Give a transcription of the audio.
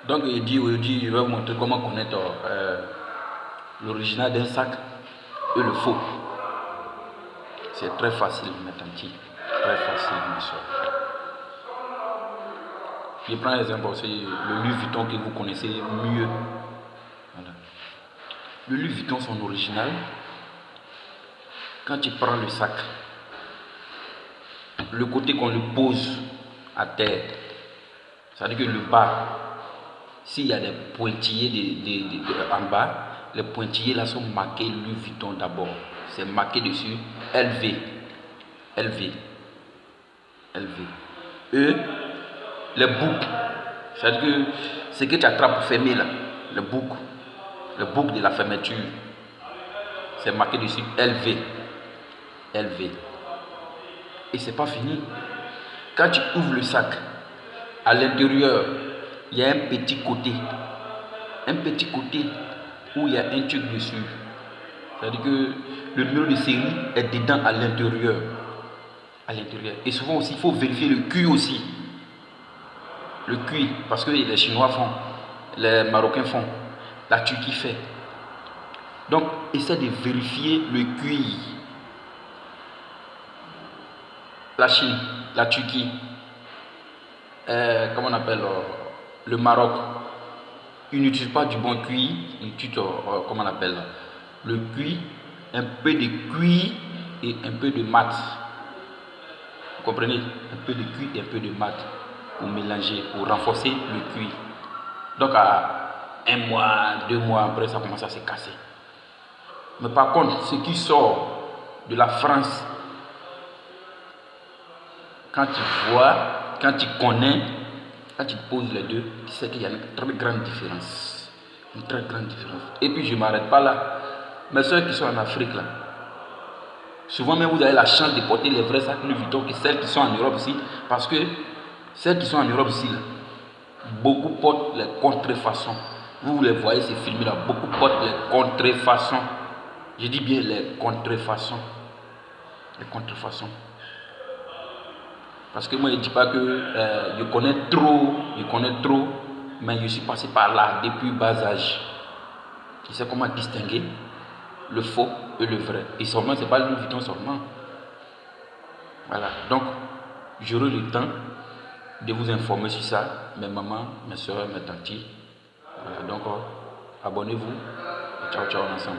Donc il dit aujourd'hui, je vais vous montrer comment connaître l'original d'un sac et le faux. C'est très facile, mes tantis. Très facile, mes soeurs. Je prends l'exemple aussi, le Louis Vuitton que vous connaissez mieux. Voilà. Le Louis Vuitton, son original, quand tu prends le sac, le côté qu'on le pose à terre, c'est-à-dire que le bas, s'il y a des pointillés en bas, les pointillés là sont marqués Louis Vuitton d'abord. C'est marqué dessus LV. LV. LV. Les boucles, c'est-à-dire que ce que tu attrapes pour fermer là, le boucle de la fermeture, c'est marqué dessus LV. LV. Et c'est pas fini. Quand tu ouvres le sac, à l'intérieur, il y a un petit côté où il y a un truc dessus. C'est-à-dire que le numéro de série est dedans à l'intérieur. À l'intérieur. Et souvent aussi, il faut vérifier le cuir aussi. Le cuir, parce que les Chinois font, les Marocains font, la Turquie fait. Donc, essaie de vérifier le cuir. La Chine, la Turquie, comment on appelle, le Maroc, ils n'utilisent pas du bon cuir, ils utilisent, comment on appelle, le cuir, un peu de cuir et un peu de mat. Vous comprenez? Un peu de cuir et un peu de mat pour mélanger, pour renforcer le cuir. Donc à 1 mois, 2 mois après, ça commence à se casser. Mais par contre, ce qui sort de la France, quand tu vois, quand tu connais, quand tu poses les deux, tu sais qu'il y a une très grande différence. Une très grande différence. Et puis je ne m'arrête pas là. Mes soeurs qui sont en Afrique là, souvent même vous avez la chance de porter les vrais sacs Louis Vuitton que celles qui sont en Europe ici. Parce que celles qui sont en Europe ici, là, beaucoup portent les contrefaçons. Vous les voyez ces films là, beaucoup portent les contrefaçons. Je dis bien les contrefaçons. Les contrefaçons. Parce que moi je ne dis pas que je connais trop, mais je suis passé par là depuis bas âge. Je sais comment distinguer le faux et le vrai. Et seulement, ce n'est pas Louis Vuitton seulement. Voilà. Donc, j'aurai le temps de vous informer sur ça, mes mamans, mes soeurs, mes tantis. Voilà. Donc, abonnez-vous. Ciao, ciao, ensemble.